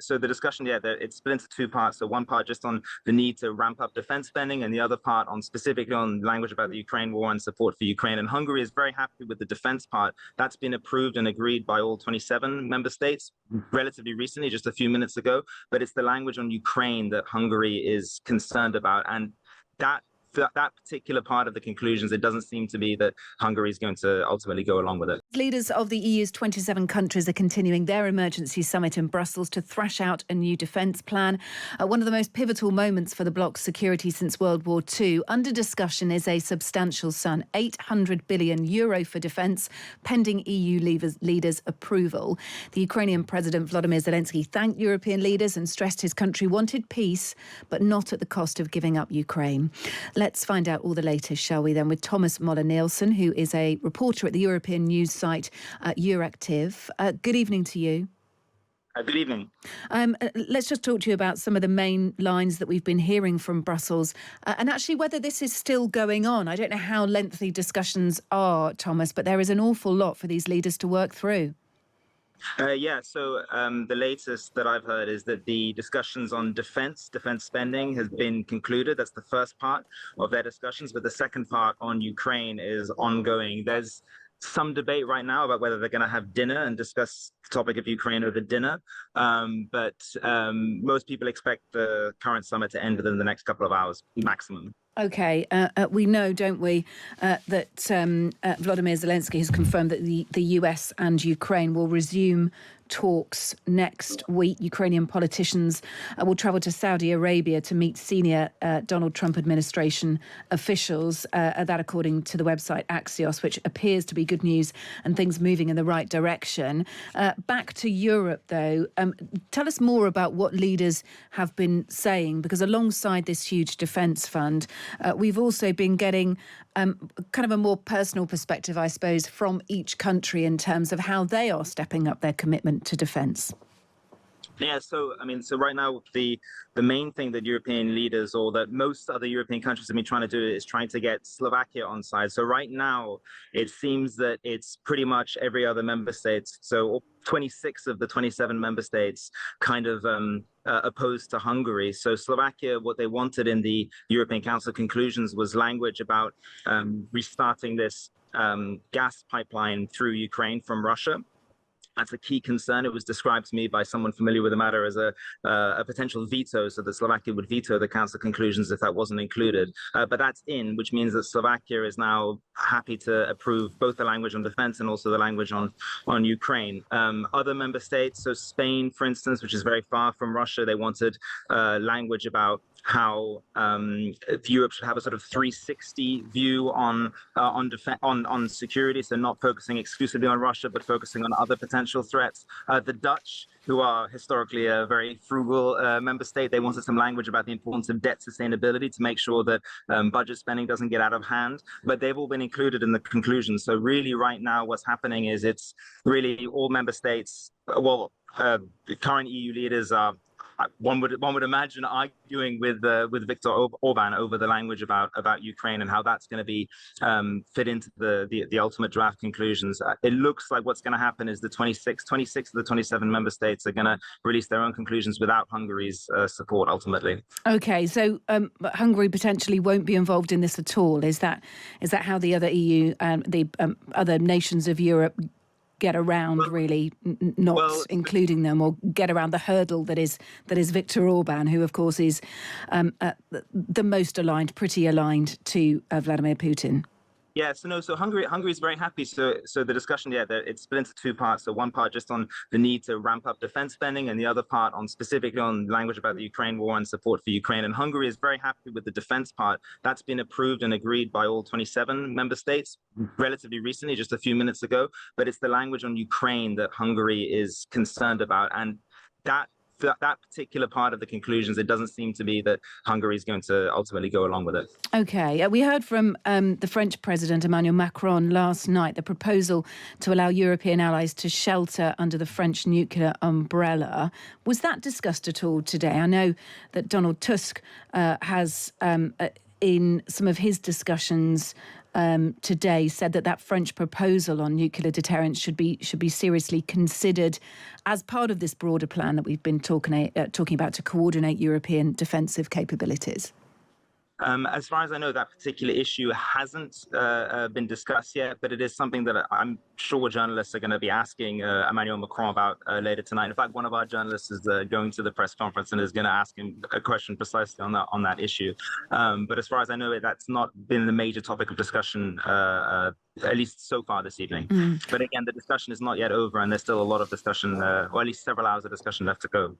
so the discussion, it's split into two parts. So one part just on the need to ramp up defense spending, and the other part on specifically on language about the Ukraine war and support for Ukraine. And Hungary is very happy with the defense part. That's been approved and agreed by all 27 member states relatively recently, just a few minutes ago. But it's the language on Ukraine that Hungary is concerned about, and that particular part of the conclusions, it doesn't seem to be that Hungary is going to ultimately go along with it. Leaders of the EU's 27 countries are continuing their emergency summit in Brussels to thrash out a new defence plan. One of the most pivotal moments for the bloc's security since World War II. Under discussion is a substantial sum, €800 billion for defence, pending EU leaders' approval. The Ukrainian President Volodymyr Zelensky thanked European leaders and stressed his country wanted peace, but not at the cost of giving up Ukraine. Let's find out all the latest, shall we then, with Thomas Moller Nielson, who is a reporter at the European news site Euracity. Good evening to you. Good evening. Let's just talk to you about some of the main lines that we've been hearing from Brussels and actually whether this is still going on. I don't know how lengthy discussions are, Thomas, but there is an awful lot for these leaders to work through. So the latest that I've heard is that the discussions on defense spending has been concluded. That's the first part of their discussions. But the second part on Ukraine is ongoing. There's some debate right now about whether they're going to have dinner and discuss the topic of Ukraine over dinner. But most people expect the current summit to end within the next couple of hours maximum. OK, we know, don't we, that Volodymyr Zelensky has confirmed that the US and Ukraine will resume talks next week. Ukrainian politicians will travel to Saudi Arabia to meet senior Donald Trump administration officials. That according to the website Axios, which appears to be good news and things moving in the right direction. Back to Europe, though, tell us more about what leaders have been saying, because alongside this huge defence fund, we've also been getting kind of a more personal perspective, I suppose, from each country in terms of how they are stepping up their commitment to defence. Yeah, so right now the main thing that European leaders or that most other European countries have been trying to do is trying to get Slovakia on side. So right now it seems that it's pretty much every other member state. So 26 of the 27 member states kind of opposed to Hungary. So Slovakia, what they wanted in the European Council conclusions was language about restarting this gas pipeline through Ukraine from Russia. That's a key concern. It was described to me by someone familiar with the matter as a potential veto, so that Slovakia would veto the council conclusions if that wasn't included. But that's in, which means that Slovakia is now happy to approve both the language on defense and also the language on Ukraine. Other member states, so Spain, for instance, which is very far from Russia, they wanted language about how Europe should have a sort of 360 view on security, so not focusing exclusively on Russia, but focusing on other potential threats. The Dutch, who are historically a very frugal member state, they wanted some language about the importance of debt sustainability to make sure that budget spending doesn't get out of hand. But they've all been included in the conclusions. So really right now what's happening is it's really all member states, the current EU leaders are one would imagine arguing with Viktor Orban over the language about Ukraine and how that's going to be fit into the ultimate draft conclusions. It looks like what's going to happen is the 26 of the 27 member states are going to release their own conclusions without Hungary's support ultimately. OK, so Hungary potentially won't be involved in this at all. Is that how the other EU and the other nations of Europe get around really not including them, or get around the hurdle that is Viktor Orban, who of course is the most pretty aligned to Vladimir Putin? Yeah, so Hungary is very happy. So the discussion, it's split into two parts. So one part just on the need to ramp up defense spending, and the other part on specifically on language about the Ukraine war and support for Ukraine. And Hungary is very happy with the defense part. That's been approved and agreed by all 27 member states relatively recently, just a few minutes ago. But it's the language on Ukraine that Hungary is concerned about, and that particular part of the conclusions, it doesn't seem to be that Hungary is going to ultimately go along with it. OK, we heard from the French President Emmanuel Macron last night the proposal to allow European allies to shelter under the French nuclear umbrella. Was that discussed at all today? I know that Donald Tusk has, in some of his discussions, today said that French proposal on nuclear deterrence should be seriously considered as part of this broader plan that we've been talking about to coordinate European defensive capabilities. As far as I know, that particular issue hasn't been discussed yet, but it is something that I'm sure journalists are going to be asking Emmanuel Macron about later tonight. In fact, one of our journalists is going to the press conference and is going to ask him a question precisely on that issue. But as far as I know, that's not been the major topic of discussion, at least so far this evening. But again, the discussion is not yet over, and there's still a lot of discussion, or at least several hours of discussion left to go.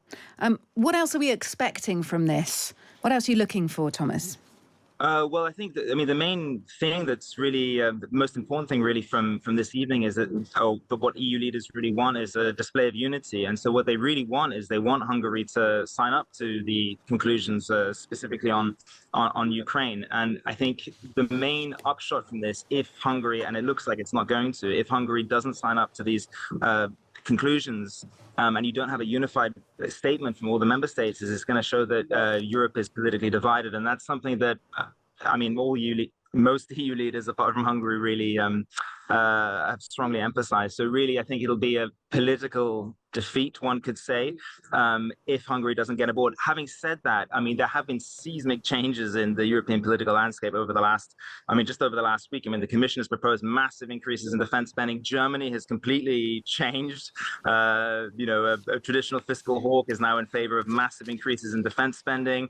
What else are we expecting from this? What else are you looking for, Thomas? Well, I think the main thing that's really the most important thing really from this evening is that what EU leaders really want is a display of unity. And so what they really want is they want Hungary to sign up to the conclusions specifically on Ukraine. And I think the main upshot from this, if Hungary, and it looks like it's not going to, if Hungary doesn't sign up to these conclusions, and you don't have a unified statement from all the member states, is it's going to show that Europe is politically divided. And that's something that, most EU leaders, apart from Hungary, really have strongly emphasized. So really, I think it'll be a political defeat, one could say, if Hungary doesn't get aboard. Having said that, there have been seismic changes in the European political landscape over the last, just over the last week. The Commission has proposed massive increases in defense spending. Germany has completely changed. A traditional fiscal hawk is now in favor of massive increases in defense spending.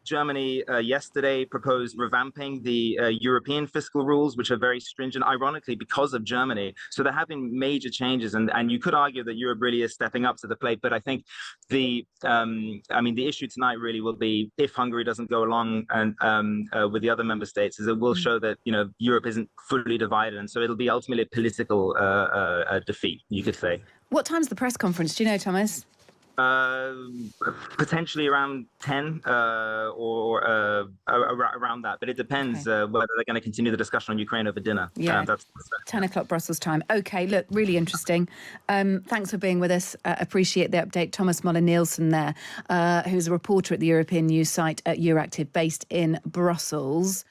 Germany yesterday proposed revamping the European fiscal rules, which are very stringent, ironically, because of Germany. So there have been major changes, and you could argue that Europe really is stepping up to the plate. But I think the issue tonight really will be, if Hungary doesn't go along and with the other member states, is it will show that Europe isn't fully divided, and so it'll be ultimately a political defeat, you could say. What time's the press conference? Do you know, Thomas? Potentially around 10 or around that, but it depends whether they're going to continue the discussion on Ukraine over dinner. Yeah, that's 10 o'clock Brussels time. Okay, look, really interesting. Thanks for being with us. Appreciate the update. Thomas Moller Nielson there, who's a reporter at the European news site at Euracity based in Brussels.